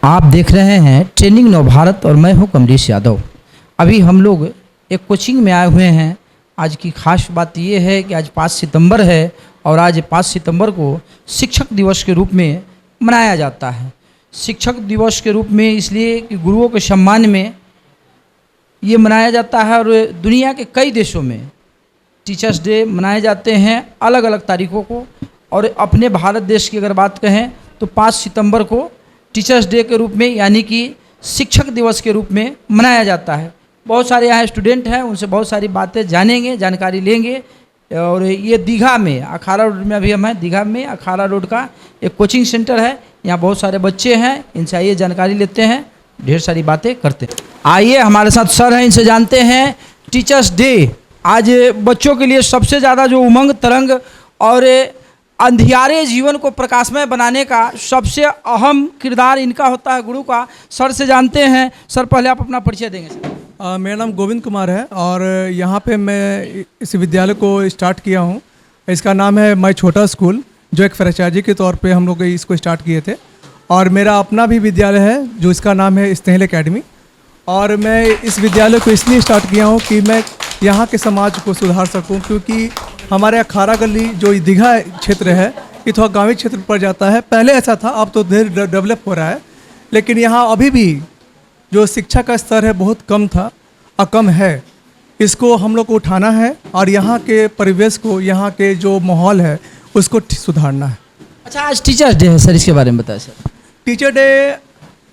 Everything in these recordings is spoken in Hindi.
आप देख रहे हैं ट्रेनिंग नव भारत और मैं हूं कमलेश यादव। अभी हम लोग एक कोचिंग में आए हुए हैं। आज की खास बात यह है कि आज 5 सितंबर है और आज 5 सितंबर को शिक्षक दिवस के रूप में मनाया जाता है। शिक्षक दिवस के रूप में इसलिए कि गुरुओं के सम्मान में ये मनाया जाता है और दुनिया के कई देशों में टीचर्स डे मनाए जाते हैं अलग अलग तारीखों को। और अपने भारत देश की अगर बात कहें तो 5 सितंबर को टीचर्स डे के रूप में यानी कि शिक्षक दिवस के रूप में मनाया जाता है। बहुत सारे यहाँ स्टूडेंट हैं, उनसे बहुत सारी बातें जानेंगे, जानकारी लेंगे। और ये दीघा में अखाड़ा रोड में अभी हम हैं। दीघा में अखाड़ा रोड का एक कोचिंग सेंटर है, यहाँ बहुत सारे बच्चे हैं। इनसे आइए जानकारी लेते हैं, ढेर सारी बातें करते हैं। आइए हमारे साथ सर हैं, इनसे जानते हैं टीचर्स डे आज बच्चों के लिए सबसे ज़्यादा जो उमंग तरंग और अंधियारे जीवन को प्रकाशमय बनाने का सबसे अहम किरदार इनका होता है, गुरु का। सर से जानते हैं। सर पहले आप अपना परिचय देंगे सर। मेरा नाम गोविंद कुमार है और यहाँ पे मैं इस विद्यालय को स्टार्ट किया हूँ। इसका नाम है माई छोटा स्कूल, जो एक फ्रेंचाइजी के तौर पे हम लोग इसको स्टार्ट किए थे। और मेरा अपना भी विद्यालय है जो इसका नाम है स्नेहल एकेडमी। और मैं इस विद्यालय को इसलिए स्टार्ट किया हूँ कि मैं यहाँ के समाज को सुधार सकूँ, क्योंकि हमारे अखाड़ा गली जो दीघा क्षेत्र है ये थोड़ा गाँवी क्षेत्र पर जाता है। पहले ऐसा था, अब तो धीरे डेवलप हो रहा है, लेकिन यहाँ अभी भी जो शिक्षा का स्तर है बहुत कम था और कम है। इसको हम लोग को उठाना है और यहाँ के परिवेश को, यहाँ के जो माहौल है उसको सुधारना है। अच्छा, आज टीचर्स डे है सर, इसके बारे में बताएं सर। टीचर डे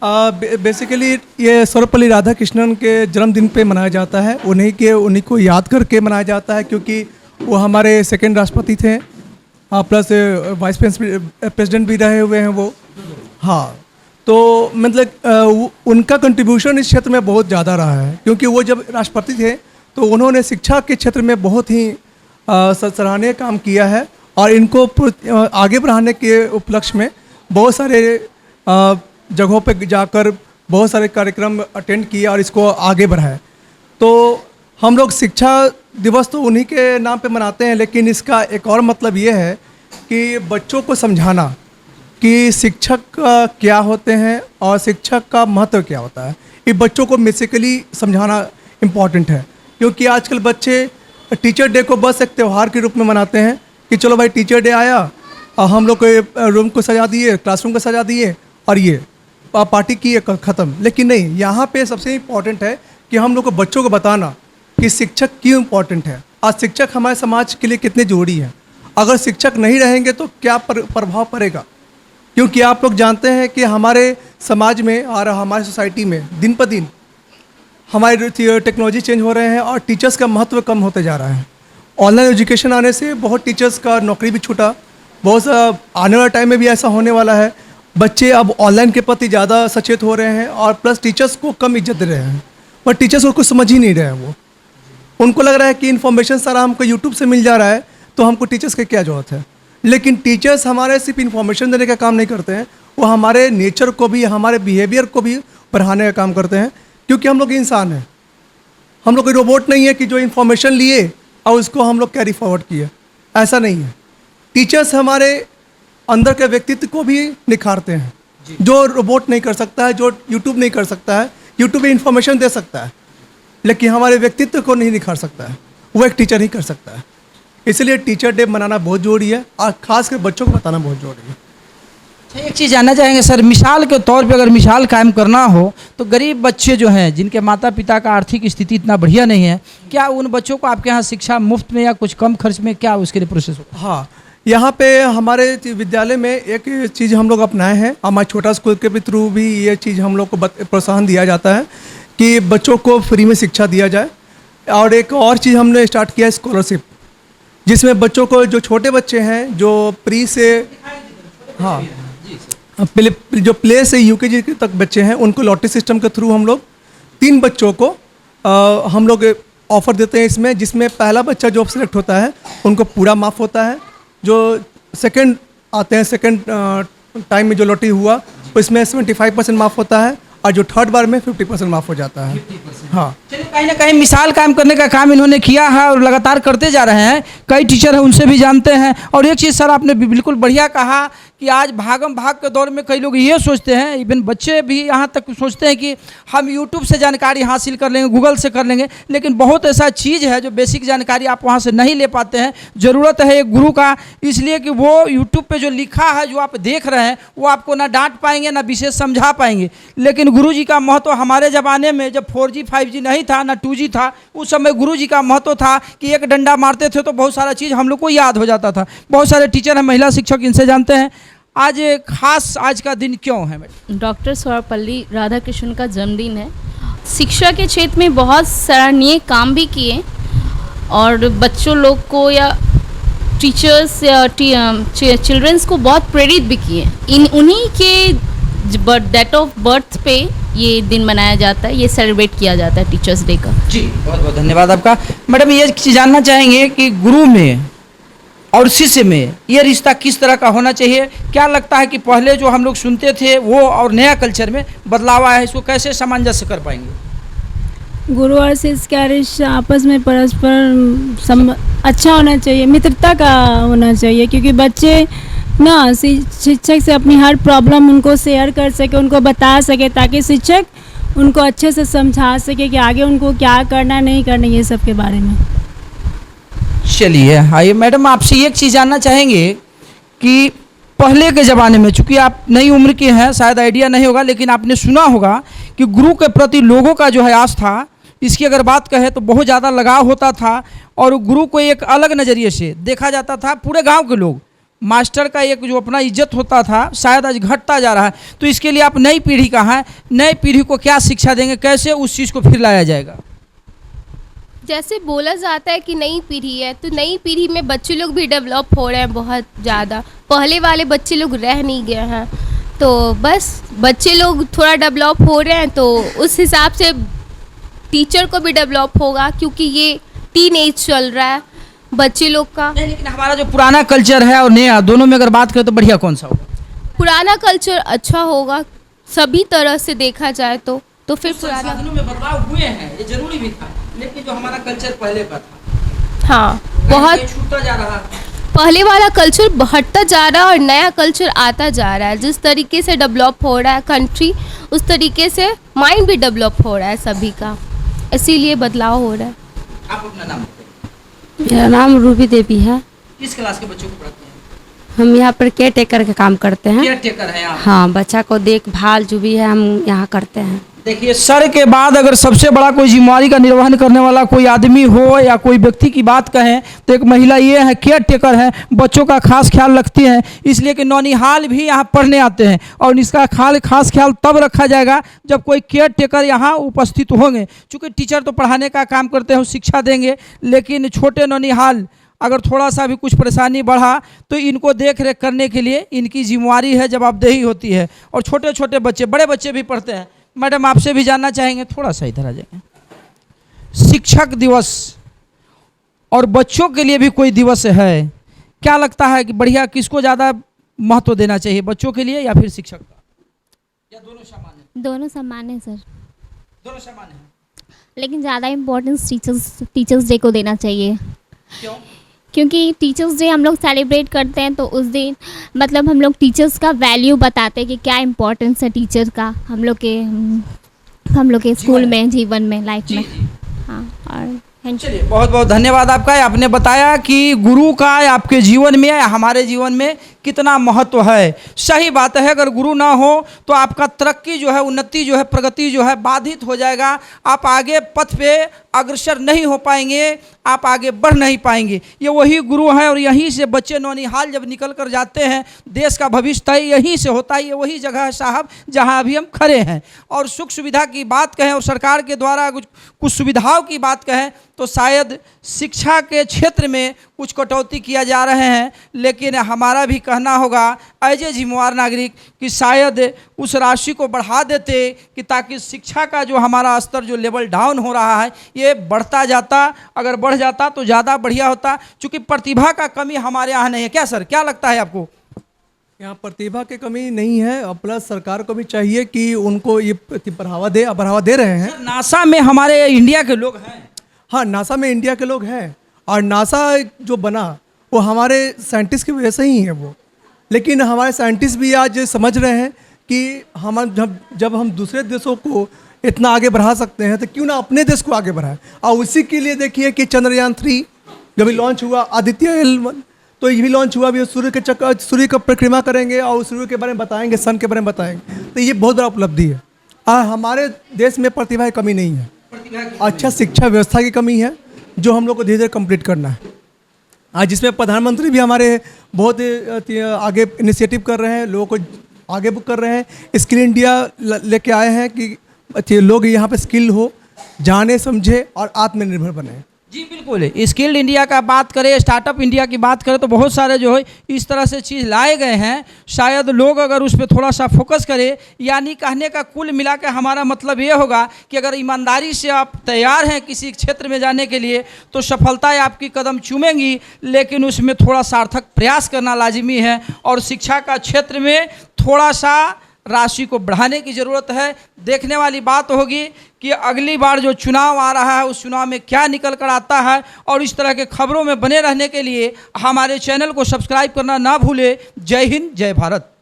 बेसिकली ये सर्वपल्ली राधाकृष्णन के जन्मदिन पे मनाया जाता है। उन्हीं को याद करके मनाया जाता है, क्योंकि वो हमारे सेकंड राष्ट्रपति थे, प्लस वाइस प्रेसिडेंट भी रहे हुए हैं वो। हाँ, तो मतलब उनका कंट्रीब्यूशन इस क्षेत्र में बहुत ज़्यादा रहा है, क्योंकि वो जब राष्ट्रपति थे तो उन्होंने शिक्षा के क्षेत्र में बहुत ही सराहनीय काम किया है। और इनको आगे बढ़ाने के उपलक्ष्य में बहुत सारे जगहों पे जाकर बहुत सारे कार्यक्रम अटेंड किए और इसको आगे बढ़ाए। तो हम लोग शिक्षा दिवस तो उन्हीं के नाम पे मनाते हैं, लेकिन इसका एक और मतलब ये है कि बच्चों को समझाना कि शिक्षक क्या होते हैं और शिक्षक का महत्व क्या होता है। ये बच्चों को बेसिकली समझाना इम्पॉर्टेंट है, क्योंकि आजकल बच्चे टीचर डे को बस एक त्यौहार के रूप में मनाते हैं कि चलो भाई टीचर डे आया और हम लोग को रूम को सजा दिए, क्लासरूम को सजा दिए और ये पार्टी की ख़त्म। लेकिन नहीं, यहाँ पे सबसे इम्पॉर्टेंट है कि हम लोग को बच्चों को बताना कि शिक्षक क्यों इम्पॉर्टेंट है और शिक्षक हमारे समाज के लिए कितने जरूरी है। अगर शिक्षक नहीं रहेंगे तो क्या प्रभाव पड़ेगा, क्योंकि आप लोग जानते हैं कि हमारे समाज में और हमारी सोसाइटी में दिन पर दिन हमारी टेक्नोलॉजी चेंज हो रहे हैं और टीचर्स का महत्व कम होते जा रहा है। ऑनलाइन एजुकेशन आने से बहुत टीचर्स का नौकरी भी छूटा। बहुत आने वाले टाइम में भी ऐसा होने वाला है। बच्चे अब ऑनलाइन के प्रति ज़्यादा सचेत हो रहे हैं और प्लस टीचर्स को कम इज्जत दे रहे हैं, पर टीचर्स को कुछ समझ ही नहीं रहे हैं। वो उनको लग रहा है कि इन्फॉर्मेशन सारा हमको यूट्यूब से मिल जा रहा है, तो हमको टीचर्स की क्या ज़रूरत है। लेकिन टीचर्स हमारे सिर्फ इन्फॉर्मेशन देने का काम नहीं करते हैं, वो हमारे नेचर को भी, हमारे बिहेवियर को भी बढ़ाने का काम करते हैं, क्योंकि हम लोग इंसान हैं। हम लोग कोई रोबोट नहीं है कि जो इन्फॉर्मेशन लिए और उसको हम लोग कैरी फॉरवर्ड किए, ऐसा नहीं है। टीचर्स हमारे अंदर के व्यक्तित्व को भी निखारते हैं, जो रोबोट नहीं कर सकता है, जो यूट्यूब नहीं कर सकता है। यूट्यूब पे इन्फॉर्मेशन दे सकता है, लेकिन हमारे व्यक्तित्व को नहीं निखार सकता है, वो एक टीचर ही कर सकता है। इसलिए टीचर डे मनाना बहुत ज़रूरी है और ख़ासकर बच्चों को बताना बहुत ज़रूरी है। एक चीज़ जानना चाहेंगे सर, मिसाल के तौर पे अगर मिसाल कायम करना हो तो गरीब बच्चे जो हैं, जिनके माता पिता का आर्थिक स्थिति इतना बढ़िया नहीं है, क्या उन बच्चों को आपके यहाँ शिक्षा मुफ्त में या कुछ कम खर्च में, क्या उसके लिए प्रोसेस होता है? हाँ, यहाँ पे हमारे विद्यालय में एक चीज़ हम लोग अपनाए हैं। हमारे छोटा स्कूल के भी थ्रू भी ये चीज़ हम लोग को प्रोत्साहन दिया जाता है कि बच्चों को फ्री में शिक्षा दिया जाए। और एक और चीज़ हमने स्टार्ट किया है, स्कॉलरशिप, जिसमें बच्चों को, जो छोटे बच्चे हैं जो प्री से, हाँ, जो प्ले से यूकेजी तक बच्चे हैं, उनको लॉटरी सिस्टम के थ्रू हम लोग 3 बच्चों को हम लोग ऑफ़र देते हैं इसमें, जिसमें पहला बच्चा जो सिलेक्ट होता है उनको पूरा माफ़ होता है। जो सेकंड आते हैं, सेकंड टाइम में जो लॉटरी हुआ उसमें 75% माफ़ होता है और जो थर्ड बार में 50% माफ़ हो जाता है। हाँ, चलिए, कहीं ना कहीं मिसाल कायम करने का काम इन्होंने किया है और लगातार करते जा रहे हैं। कई टीचर हैं, उनसे भी जानते हैं। और एक चीज़ सर आपने बिल्कुल बढ़िया कहा कि आज भागम भाग के दौर में कई लोग ये सोचते हैं, इवन बच्चे भी यहाँ तक सोचते हैं कि हम यूट्यूब से जानकारी हासिल कर लेंगे, गूगल से कर लेंगे, लेकिन बहुत ऐसा चीज़ है जो बेसिक जानकारी आप वहाँ से नहीं ले पाते हैं। ज़रूरत है एक गुरु का, इसलिए कि वो यूट्यूब पे जो लिखा है, जो आप देख रहे हैं, वो आपको ना डांट पाएंगे ना विशेष समझा पाएंगे। लेकिन गुरु जी का महत्व हमारे ज़माने में जब 4G 5G नहीं था, ना 2G था, उस समय गुरु जी का महत्व था कि एक डंडा मारते थे तो बहुत सारा चीज़ हम लोग को याद हो जाता था। बहुत सारे टीचर हैं, महिला शिक्षक, इनसे जानते हैं आज खास आज का दिन क्यों है मैडम? डॉक्टर सर्वपल्ली राधाकृष्णन का जन्मदिन है। शिक्षा के क्षेत्र में बहुत सराहनीय काम भी किए और बच्चों लोग को या टीचर्स या चिल्ड्रंस को बहुत प्रेरित भी किए। उन्हीं के डेट ऑफ बर्थ पे ये दिन मनाया जाता है, ये सेलिब्रेट किया जाता है टीचर्स डे का। जी बहुत बहुत धन्यवाद आपका। मैडम ये जानना चाहेंगे कि गुरु में और शिष्य में ये रिश्ता किस तरह का होना चाहिए? क्या लगता है कि पहले जो हम लोग सुनते थे वो और नया कल्चर में बदलाव आया है, इसको कैसे सामंजस्य कर पाएंगे? गुरु और शिष्य का रिश्ता आपस में परस्पर अच्छा होना चाहिए, मित्रता का होना चाहिए, क्योंकि बच्चे ना शिक्षक से अपनी हर प्रॉब्लम उनको शेयर कर सके, उनको बता सके, ताकि शिक्षक उनको अच्छे से समझा सके कि आगे उनको क्या करना नहीं करना, ये सब के बारे में। चलिए आइए मैडम, आपसे एक चीज़ जानना चाहेंगे कि पहले के ज़माने में, चूँकि आप नई उम्र के हैं, शायद आइडिया नहीं होगा, लेकिन आपने सुना होगा कि गुरु के प्रति लोगों का जो है आस्था, इसकी अगर बात कहें तो बहुत ज़्यादा लगाव होता था और गुरु को एक अलग नज़रिए से देखा जाता था। पूरे गांव के लोग, मास्टर का एक जो अपना इज्जत होता था, शायद आज घटता जा रहा है। तो इसके लिए आप नई पीढ़ी का हैं, नई पीढ़ी को क्या शिक्षा देंगे, कैसे उस चीज़ को फिर लाया जाएगा? जैसे बोला जाता है कि नई पीढ़ी है, तो नई पीढ़ी में बच्चे लोग भी डेवलप हो रहे हैं बहुत ज़्यादा। पहले वाले बच्चे लोग रह नहीं गए हैं, तो बस बच्चे लोग थोड़ा डेवलप हो रहे हैं, तो उस हिसाब से टीचर को भी डेवलप होगा, क्योंकि ये टीन एज चल रहा है बच्चे लोग का। नहीं, लेकिन हमारा जो पुराना कल्चर है और नया, दोनों में अगर बात करें तो बढ़िया कौन सा होगा? पुराना कल्चर अच्छा होगा सभी तरह से देखा जाए तो फिर पुराना। संसाधनों में बदलाव हुए हैं, ये जरूरी भी था, लेकिन जो हमारा कल्चर पहले का था, हाँ, बहुत छूटता जा रहा है। पहले वाला कल्चर हटता जा रहा है और नया कल्चर आता जा रहा है। जिस तरीके से डेवलप हो रहा है कंट्री, उस तरीके से माइंड भी डेवलप हो रहा है सभी का, इसीलिए बदलाव हो रहा है। आप अपना नाम बताइए। मेरा नाम रूबी देवी है। किस क्लास के बच्चों को पढ़ाते हैं? हम यहाँ पर केयर टेकर का काम करते हैं। केयर टेकर है आप? हाँ, बच्चा को देखभाल जो भी है हम यहाँ करते हैं। देखिए, सर के बाद अगर सबसे बड़ा कोई जिम्मेवारी का निर्वहन करने वाला कोई आदमी हो या कोई व्यक्ति की बात कहें तो एक महिला ये है, केयर टेकर है, बच्चों का खास ख्याल रखती हैं। इसलिए कि नौनिहाल भी यहाँ पढ़ने आते हैं और इसका खास ख्याल तब रखा जाएगा जब कोई केयर टेकर यहाँ उपस्थित होंगे। चूँकि टीचर तो पढ़ाने का काम करते हैं, शिक्षा देंगे, लेकिन छोटे नौनिहाल अगर थोड़ा सा भी कुछ परेशानी बढ़ा तो इनको देख रेख करने के लिए इनकी जिम्मेवारी है, जवाबदेही होती है। और छोटे छोटे बच्चे, बड़े बच्चे भी पढ़ते हैं। मैडम आपसे भी जानना चाहेंगे, थोड़ा सा इधर आ जाएंगे, शिक्षक दिवस और बच्चों के लिए भी कोई दिवस है, क्या लगता है कि बढ़िया किसको ज़्यादा महत्व देना चाहिए, बच्चों के लिए या फिर शिक्षक का, या दोनों समान है? दोनों समान है सर, दोनों समान है, लेकिन ज़्यादा इम्पोर्टेंस टीचर्स डे को देना चाहिए। क्यों? क्योंकि टीचर्स डे हम लोग सेलिब्रेट करते हैं, तो उस दिन मतलब हम लोग टीचर्स का वैल्यू बताते हैं कि क्या इम्पोर्टेंस है टीचर का हम लोग के स्कूल में, जीवन में, लाइफ में। हाँ, और चलिए बहुत बहुत धन्यवाद आपका। आपने बताया कि गुरु का आपके जीवन में, हमारे जीवन में कितना महत्व है। सही बात है, अगर गुरु ना हो तो आपका तरक्की जो है, उन्नति जो है, प्रगति जो है बाधित हो जाएगा। आप आगे पथ पे अग्रसर नहीं हो पाएंगे, आप आगे बढ़ नहीं पाएंगे। ये वही गुरु हैं और यहीं से बच्चे नौनिहाल जब निकल कर जाते हैं, देश का भविष्य तय यहीं से होता है। ये वही जगह है साहब जहां अभी हम खड़े हैं। और सुख सुविधा की बात कहें और सरकार के द्वारा कुछ सुविधाओं की बात कहें तो शायद शिक्षा के क्षेत्र में कुछ कटौती किया जा रहे हैं, लेकिन हमारा भी कहना होगा एज ए जिम्मेवार नागरिक कि शायद उस राशि को बढ़ा देते कि ताकि शिक्षा का जो हमारा स्तर, जो लेवल डाउन हो रहा है, ये बढ़ता जाता। अगर बढ़ जाता तो ज़्यादा बढ़िया होता, क्योंकि प्रतिभा का कमी हमारे यहाँ नहीं है। क्या सर, क्या लगता है आपको? यहाँ प्रतिभा की कमी नहीं है और प्लस सरकार को भी चाहिए कि उनको ये बढ़ावा दे रहे हैं। नासा में हमारे इंडिया के लोग हैं। हाँ, नासा में इंडिया के लोग हैं और नासा जो बना वो हमारे साइंटिस्ट की वजह से ही है। वो लेकिन हमारे साइंटिस्ट भी आज समझ रहे हैं कि हम जब हम दूसरे देशों को इतना आगे बढ़ा सकते हैं तो क्यों ना अपने देश को आगे बढ़ाएं। और उसी के लिए देखिए कि चंद्रयान 3 जब लॉन्च हुआ, आदित्य L1 तो ये भी लॉन्च हुआ, भी सूर्य का परिक्रमा करेंगे और सूर्य के बारे में बताएंगे, सन के बारे में बताएंगे। तो ये बहुत बड़ा उपलब्धि है। हमारे देश में प्रतिभा की कमी नहीं है, अच्छा शिक्षा व्यवस्था की कमी है जो हम लोग को धीरे धीरे कंप्लीट करना है। आज जिसमें प्रधानमंत्री भी हमारे बहुत आगे इनिशिएटिव कर रहे हैं, लोगों को आगे बुक कर रहे हैं। स्किल इंडिया लेके आए हैं कि लोग यहाँ पे स्किल हो, जाने समझे और आत्मनिर्भर बने। जी बिल्कुल, स्किल्ड इंडिया का बात करें, स्टार्टअप इंडिया की बात करें तो बहुत सारे जो है इस तरह से चीज़ लाए गए हैं। शायद लोग अगर उस पर थोड़ा सा फोकस करें, यानी कहने का कुल मिला के हमारा मतलब ये होगा कि अगर ईमानदारी से आप तैयार हैं किसी क्षेत्र में जाने के लिए तो सफलताएं आपकी कदम चूमेंगी, लेकिन उसमें थोड़ा सार्थक प्रयास करना लाजिमी है। और शिक्षा का क्षेत्र में थोड़ा सा राशि को बढ़ाने की ज़रूरत है। देखने वाली बात होगी कि अगली बार जो चुनाव आ रहा है उस चुनाव में क्या निकल कर आता है। और इस तरह के खबरों में बने रहने के लिए हमारे चैनल को सब्सक्राइब करना ना भूले। जय हिंद, जय भारत।